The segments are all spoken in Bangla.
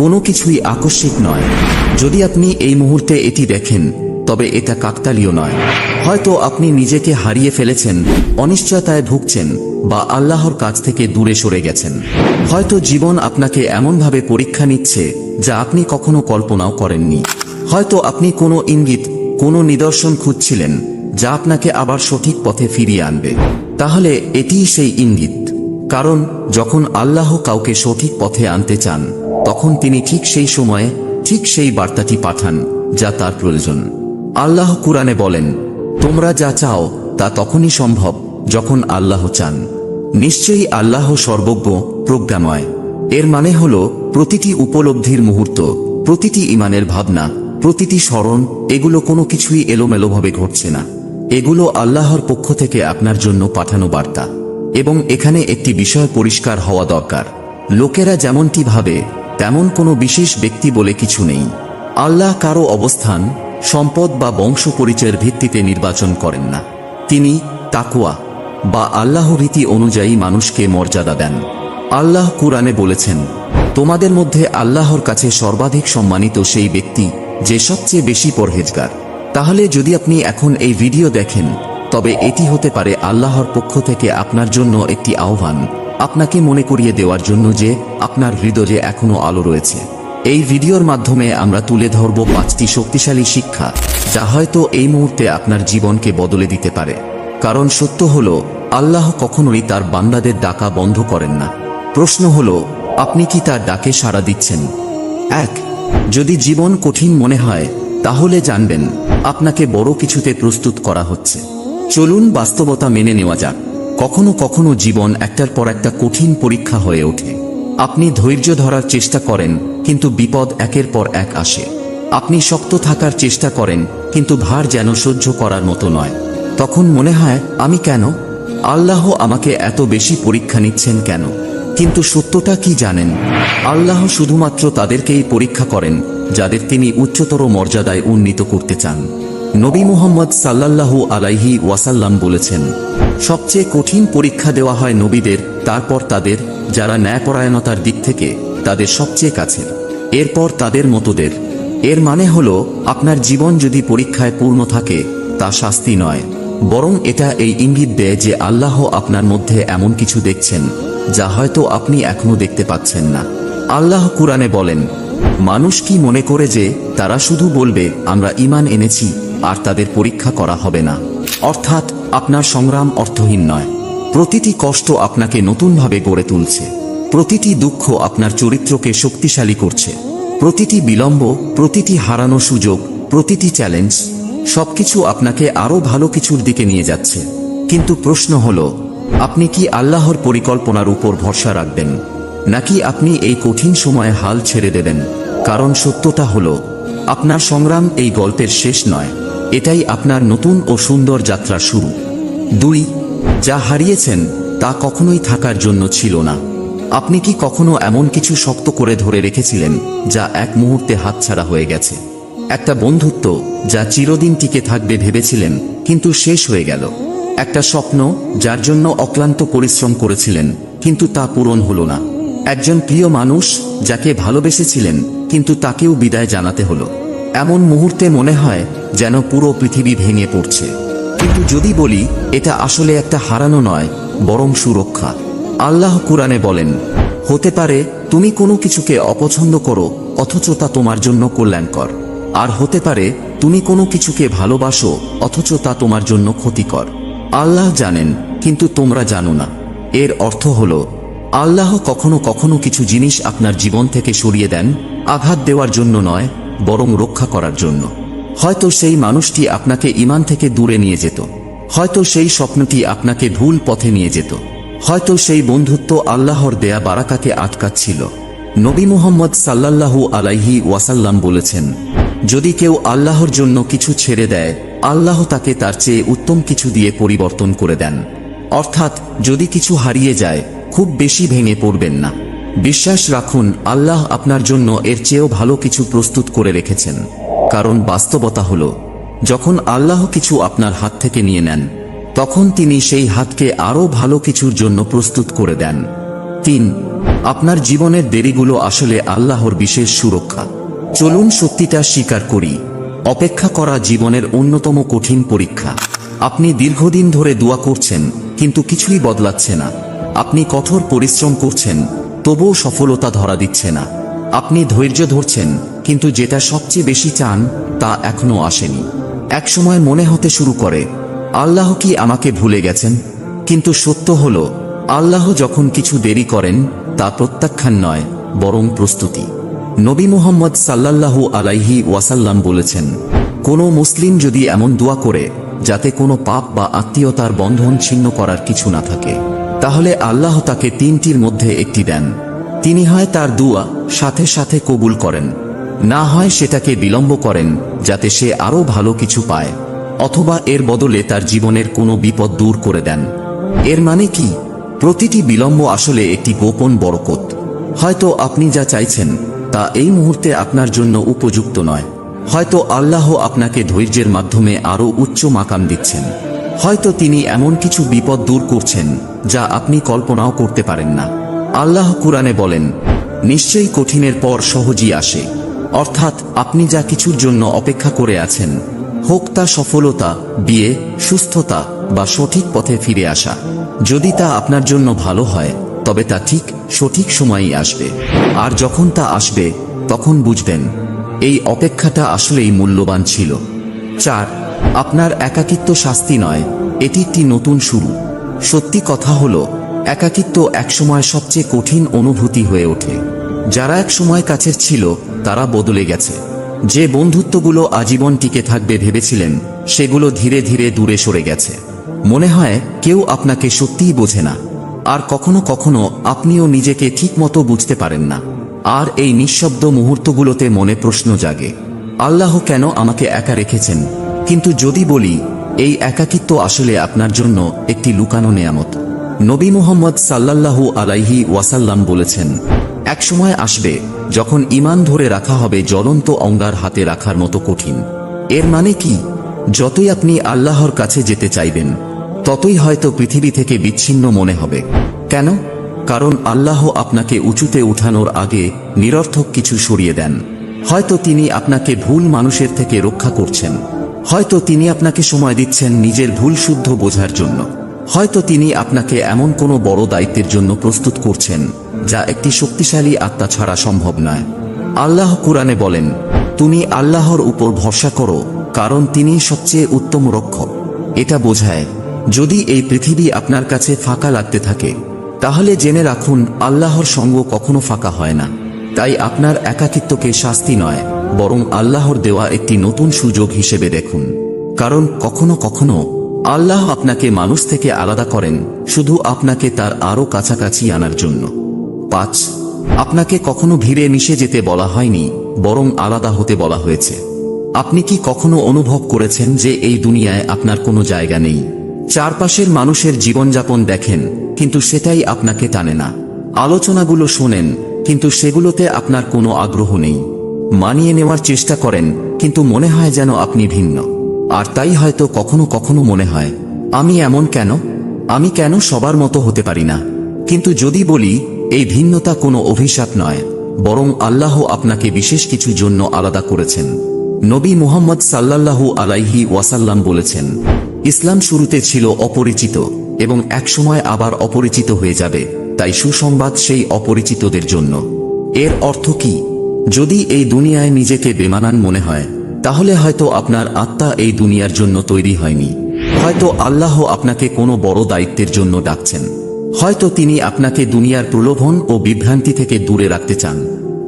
কোনো কিছুই আকস্মিক নয়। যদি আপনি এই মুহূর্তে এটি দেখেন, তবে এটা কাকতালীয় নয়। হয়তো আপনি নিজেকে হারিয়ে ফেলেছেন, অনিশ্চয়তায় ভুগছেন, বা আল্লাহর কাছ থেকে দূরে সরে গেছেন। হয়তো জীবন আপনাকে এমনভাবে পরীক্ষা নিচ্ছে যা আপনি কখনো কল্পনাও করেননি। হয়তো আপনি কোনো ইঙ্গিত, কোনো নিদর্শন খুঁজছিলেন যা আপনাকে আবার সঠিক পথে ফিরিয়ে আনবে। তাহলে এটিই সেই ইঙ্গিত। কারণ যখন আল্লাহ কাউকে সঠিক পথে আনতে চান, তখন তিনি ঠিক সেই সময়ে ঠিক সেই বার্তাটি পাঠান যা তার প্রয়োজন। আল্লাহ কুরআনে বলেন, তোমরা যা চাও তা তখনই সম্ভব যখন আল্লাহ চান। নিশ্চয়ই আল্লাহ সর্বজ্ঞ, প্রজ্ঞাময়। এর মানে হল প্রতিটি উপলব্ধির মুহূর্ত, প্রতিটি ঈমানের ভাবনা, প্রতিটি স্মরণ, এগুলো কোনো কিছুই এলোমেলোভাবে ঘটছে না। এগুলো আল্লাহর পক্ষ থেকে আপনার জন্য পাঠানো বার্তা। এবং এখানে একটি বিষয় পরিষ্কার হওয়া দরকার। লোকেরা যেমনটি ভাবে তেমন কোনো বিশেষ ব্যক্তি বলে কিছু নেই। আল্লাহ কারো অবস্থান, সম্পদ বা বংশ পরিচয়ের ভিত্তিতে নির্বাচন করেন না। তিনি তাকওয়া বা আল্লাহ রীতি অনুযায়ী মানুষকে মর্যাদা দেন। আল্লাহ কুরআনে বলেছেন, তোমাদের মধ্যে আল্লাহর কাছে সর্বাধিক সম্মানিত সেই ব্যক্তি যে সবচেয়ে বেশি পরহেজগার। তাহলে যদি আপনি এখন এই ভিডিও দেখেন, তবে এটি হতে পারে আল্লাহর পক্ষ থেকে আপনার জন্য একটি আহ্বান, আপনাকে মনে করিয়ে দেওয়ার জন্য যে আপনার হৃদয়ে এখনো আলো রয়েছে। এই ভিডিওর মাধ্যমে আমরা তুলে ধরব 5টি শক্তিশালী শিক্ষা, যা হয়তো এই মুহূর্তে আপনার জীবনকে বদলে দিতে পারে। কারণ সত্য হল, আল্লাহ কখনোই তার বান্দাদের ডাকা বন্ধ করেন না। প্রশ্ন হল, আপনি কি তার ডাকে সাড়া দিচ্ছেন? 1. যদি জীবন কঠিন মনে হয়, তাহলে জানবেন আপনাকে বড় কিছুতে প্রস্তুত করা হচ্ছে। চলুন বাস্তবতা মেনে নেওয়া যাক। কখনো কখনো জীবন একটার পর একটা কঠিন পরীক্ষা হয়ে ওঠে। আপনি ধৈর্য ধরার চেষ্টা করেন, কিন্তু বিপদ একের পর এক আসে। আপনি শক্ত থাকার চেষ্টা করেন, কিন্তু ভার যেন সহ্য করার মতো নয়। তখন মনে হয়, আমি কেন? আল্লাহ আমাকে এত বেশি পরীক্ষা নিচ্ছেন কেন? কিন্তু সত্যটা কি জানেন? আল্লাহ শুধুমাত্র তাদেরকেই পরীক্ষা করেন যাদের তিনি উচ্চতর মর্যাদায় উন্নীত করতে চান। নবী মুহাম্মদ সাল্লাল্লাহু আলাইহি ওয়াসাল্লাম বলেছেন, সবচেয়ে কঠিন পরীক্ষা দেওয়া হয় নবীদের, তারপর তাদের যারা ন্যায়পরায়ণতার দিক থেকে তাদের সবচেয়ে কাছের, এরপর তাদের মতোদের। এর মানে হল, আপনার জীবন যদি পরীক্ষায় পূর্ণ থাকে, তা শাস্তি নয়, বরং এটা এই ইঙ্গিত দেয় যে আল্লাহ আপনার মধ্যে এমন কিছু দেখছেন যা হয়তো আপনি এখনো দেখতে পাচ্ছেন না। আল্লাহ কুরআনে বলেন, মানুষ কি মনে করে যে তারা শুধু বলবে আমরা ঈমান এনেছি আর তাদের পরীক্ষা করা হবে না? অর্থাৎ আপনার সংগ্রাম অর্থহীন নয়। প্রতিটি কষ্ট আপনাকে নতুনভাবে গড়ে তুলছে। প্রতিটি দুঃখ আপনার চরিত্রকে শক্তিশালী করছে। প্রতিটি বিলম্ব, প্রতিটি হারানো সুযোগ, প্রতিটি চ্যালেঞ্জ, সবকিছু আপনাকে আরো ভালো কিছুর দিকে নিয়ে যাচ্ছে। কিন্তু প্রশ্ন হল, আপনি কি আল্লাহর পরিকল্পনার উপর ভরসা রাখবেন, নাকি আপনি এই কঠিন সময়ে হাল ছেড়ে দেবেন? কারণ সত্যটা হল, আপনার সংগ্রাম এই গল্পের শেষ নয়, এটাই আপনার নতুন ও সুন্দর যাত্রার শুরু। 2. যা হারিয়েছেন তা কখনোই থাকার জন্য ছিল না। আপনি কি কখনো এমন কিছু শক্ত করে ধরে রেখেছিলেন যা এক মুহূর্তে হাতছাড়া হয়ে গেছে? একটা বন্ধুত্ব যা চিরদিন টিকে থাকবে ভেবেছিলেন, কিন্তু শেষ হয়ে গেল। একটা স্বপ্ন যার জন্য অক্লান্ত পরিশ্রম করেছিলেন, কিন্তু তা পূরণ হলো না। একজন প্রিয় মানুষ যাকে ভালোবেসেছিলেন, কিন্তু তাকেও বিদায় জানাতে হলো। এমন মুহূর্তে মনে হয় যেন পুরো পৃথিবী ভেঙে পড়ছে। কিন্তু যদি বলি, এটা আসলে একটা হারানো নয়, বরং সুরক্ষা। আল্লাহ কুরআনে বলেন, হতে পারে তুমি কোনো কিছুকে অপছন্দ করো, অথচ তা তোমার জন্য কল্যাণকর। আর হতে পারে তুমি কোনো কিছুকে ভালোবাসো, অথচ তা তোমার জন্য ক্ষতিকর। আল্লাহ জানেন, কিন্তু তোমরা জানো না। এর অর্থ হল, আল্লাহ কখনো কখনো কিছু জিনিস আপনার জীবন থেকে সরিয়ে দেন, আঘাত দেওয়ার জন্য নয়, বরং রক্ষা করার জন্য। হয়তো সেই মানুষটি আপনাকে ঈমান থেকে দূরে নিয়ে যেত, হয়তো সেই স্বপ্নটি আপনাকে ভুল পথে নিয়ে যেত, হয়তো সেই বন্ধুত্ব আল্লাহর দেয়া বারাকাকে আটকাচ্ছিল। নবী মুহাম্মদ সাল্লাল্লাহু আলাইহি ওয়াসাল্লাম বলেছেন, যদি কেউ আল্লাহর জন্য কিছু ছেড়ে দেয়, আল্লাহ তাকে তার চেয়ে উত্তম কিছু দিয়ে পরিবর্তন করে দেন। অর্থাৎ যদি কিছু হারিয়ে যায়, খুব বেশি ভেঙে পড়বেন না। বিশ্বাস রাখুন, আল্লাহ আপনার জন্য এর চেয়েও ভালো কিছু প্রস্তুত করে রেখেছেন। কারণ বাস্তবতা হল, যখন আল্লাহ কিছু আপনার হাত থেকে নিয়ে নেন, তখন তিনি সেই হাতকে আরও ভালো কিছুর জন্য প্রস্তুত করে দেন। 3. আপনার জীবনের দেরিগুলো আসলে আল্লাহর বিশেষ সুরক্ষা। চলুন সত্যিটা স্বীকার করি, অপেক্ষা করা জীবনের অন্যতম কঠিন পরীক্ষা। আপনি দীর্ঘদিন ধরে দোয়া করছেন, কিন্তু কিছুই বদলাচ্ছে না। আপনি কঠোর পরিশ্রম করছেন, তবুও সফলতা ধরা দিচ্ছে না। আপনি ধৈর্য ধরছেন, কিন্তু যেটা সবচেয়ে বেশি চান তা এখনো আসেনি। একসময় মনে হতে শুরু করে, আল্লাহ কি আমাকে ভুলে গেছেন? কিন্তু সত্য হলো, আল্লাহ যখন কিছু দেরি করেন তা প্রত্যাখ্যান নয়, বরং প্রস্তুতি। নবী মুহাম্মদ সাল্লাল্লাহু আলাইহি ওয়াসাল্লাম বলেছেন, কোনো মুসলিম যদি এমন দোয়া করে যাতে কোনো পাপ বা আত্মীয়তার বন্ধন ছিন্ন করার কিছু না থাকে, তাহলে আল্লাহ তাকে তিনটির মধ্যে একটি দেন। তিনি হয় তার দোয়া সাথে সাথে কবুল করেন, না হয় সেটাকে বিলম্ব করেন যাতে সে আরও ভালো কিছু পায়, অথবা এর বদলে তার জীবনের কোনো বিপদ দূর করে দেন। এর মানে কি? প্রতিটি বিলম্ব আসলে একটি গোপন বরকত। হয়তো আপনি যা চাইছেন তা এই মুহূর্তে আপনার জন্য উপযুক্ত নয়। হয়তো আল্লাহ আপনাকে ধৈর্যের মাধ্যমে আরও উচ্চ মাকাম দিচ্ছেন। হয়তো তিনি এমন কিছু বিপদ দূর করছেন যা আপনি কল্পনাও করতে পারেন না। আল্লাহ কুরআনে বলেন, নিশ্চয়ই কঠিনের পর সহজই আসে। অর্থাৎ আপনি যা কিছুর জন্য অপেক্ষা করে আছেন, হোক তা সফলতা, বিয়ে, সুস্থতা বা সঠিক পথে ফিরে আসা, যদি তা আপনার জন্য ভালো হয় তবে তা ঠিক সঠিক সময়ই আসবে। আর যখন তা আসবে তখন বুঝবেন এই অপেক্ষাটা আসলেই মূল্যবান ছিল। 4. আপনার একাকিত্ব শাস্তি নয়, এটি একটি নতুন শুরু। সত্যি কথা হলো, একাকিত্ব একসময় সবচেয়ে কঠিন অনুভূতি হয়ে ওঠে। যারা একসময় কাছের ছিল তারা বদলে গেছে। যে বন্ধুত্বগুলো আজীবন টিকে থাকবে ভেবেছিলেন, সেগুলো ধীরে ধীরে দূরে সরে গেছে। মনে হয় কেউ আপনাকে সত্যিই বোঝে না। আর কখনো কখনো আপনিও নিজেকে ঠিকমতো বুঝতে পারেন না। আর এই নিঃশব্দ মুহূর্তগুলোতে মনে প্রশ্ন জাগে, আল্লাহ কেন আমাকে একা রেখেছেন? কিন্তু যদি বলি, এই একাকিত্ব আসলে আপনার জন্য একটি লুকানো নেয়ামত। নবী মুহাম্মদ সাল্লাল্লাহু আলাইহি ওয়াসাল্লাম বলেছেন, এক সময় আসবে যখন ঈমান ধরে রাখা হবে জ্বলন্ত অঙ্গার হাতে রাখার মতো কঠিন। এর মানে কি? যতই আপনি আল্লাহর কাছে যেতে চাইবেন, ততই হয়তো পৃথিবী থেকে বিচ্ছিন্ন মনে হবে। কেন? কারণ আল্লাহ আপনাকে উঁচুতে উঠানোর আগে নিরর্থক কিছু সরিয়ে দেন। হয়তো তিনি আপনাকে ভুল মানুষের থেকে রক্ষা করছেন। হয়তো তিনি আপনাকে সময় দিচ্ছেন নিজের ভুল শুদ্ধ বোঝার জন্য। হয়তো তিনি আপনাকে এমন কোনো বড় দায়িত্বের জন্য প্রস্তুত করছেন যা একটি শক্তিশালী আত্মা ছাড়া সম্ভব নয়। আল্লাহ কুরআনে বলেন, তুমি আল্লাহর উপর ভরসা করো, কারণ তিনি সবচেয়ে উত্তম রক্ষক। এটা বোঝায়, যদি এই পৃথিবী আপনার কাছে ফাঁকা লাগতে থাকে, তাহলে জেনে রাখুন আল্লাহর সঙ্গ কখনো ফাঁকা হয় না। তাই আপনার একাকিত্বকে শাস্তি নয়, বরং আল্লাহর দেওয়া একটি নতুন সুযোগ হিসেবে দেখুন। কারণ কখনো কখনো আল্লাহ আপনাকে মানুষ থেকে আলাদা করেন শুধু আপনাকে তার আরও কাছাকাছি আনার জন্য। 5. আপনাকে কখনো ভিড়ে মিশে যেতে বলা হয়নি, বরং আলাদা হতে বলা হয়েছে। আপনি কি কখনো অনুভব করেছেন যে এই দুনিয়ায় আপনার কোনো জায়গা নেই? চারপাশের মানুষের জীবনযাপন দেখেন, কিন্তু সেটাই আপনাকে টানে না। আলোচনাগুলো শোনেন, কিন্তু সেগুলোতে আপনার কোনো আগ্রহ নেই। মানিয়ে নেওয়ার চেষ্টা করেন, কিন্তু মনে হয় যেন আপনি ভিন্ন। আর তাই হয়তো কখনো কখনো মনে হয়, আমি এমন কেন? আমি কেন সবার মতো হতে পারি না? কিন্তু যদি বলি, এই ভিন্নতা কোনো অভিশাপ নয়, বরং আল্লাহ আপনাকে বিশেষ কিছুর জন্য আলাদা করেছেন। নবী মুহাম্মদ সাল্লাল্লাহু আলাইহি ওয়াসাল্লাম বলেছেন, ইসলাম শুরুতে ছিল অপরিচিত এবং একসময় আবার অপরিচিত হয়ে যাবে। তাই সুসংবাদ সেই অপরিচিতদের জন্য। এর অর্থ কি? যদি এই দুনিয়ায় নিজেকে বেমানান মনে হয়, তাহলে হয়তো আপনার আত্মা এই দুনিয়ার জন্য তৈরি হয়নি। হয়তো আল্লাহ আপনাকে কোনো বড় দায়িত্বের জন্য ডাকছেন। হয়তো তিনি আপনাকে দুনিয়ার প্রলোভন ও বিভ্রান্তি থেকে দূরে রাখতে চান।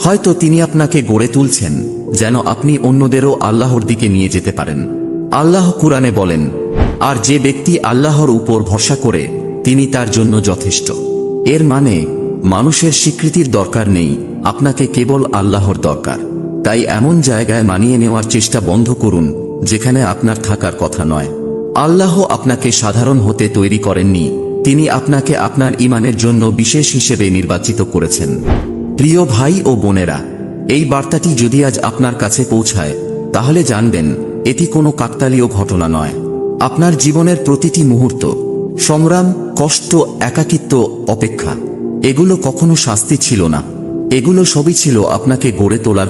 হয়তো তিনি আপনাকে গড়ে তুলছেন যেন আপনি অন্যদেরও আল্লাহর দিকে নিয়ে যেতে পারেন। আল্লাহ কুরআনে বলেন, আর যে ব্যক্তি আল্লাহর উপর ভরসা করে তিনি তার জন্য যথেষ্ট। এর মানে মানুষের স্বীকৃতির দরকার নেই, আপনাকে কেবল আল্লাহর দরকার। তাই এমন জায়গায় মানিয়ে নেওয়ার চেষ্টা বন্ধ করুন যেখানে আপনার থাকার কথা নয়। আল্লাহ আপনাকে সাধারণ হতে তৈরি করেননি, তিনি আপনাকে আপনার ঈমানের জন্য বিশেষ হিসেবে নির্বাচিত করেছেন। প্রিয় ভাই ও বোনেরা, এই বার্তাটি যদি আজ আপনার কাছে পৌঁছায়, তাহলে জানবেন এটি কোনো কাকতালীয় ঘটনা নয়। আপনার জীবনের প্রতিটি মুহূর্ত, সংগ্রাম, কষ্ট, একাকিত্ব, অপেক্ষা, এগুলো কখনো শাস্তি ছিল না, এগুলো সবই ছিল আপনাকে গড়ে তোলার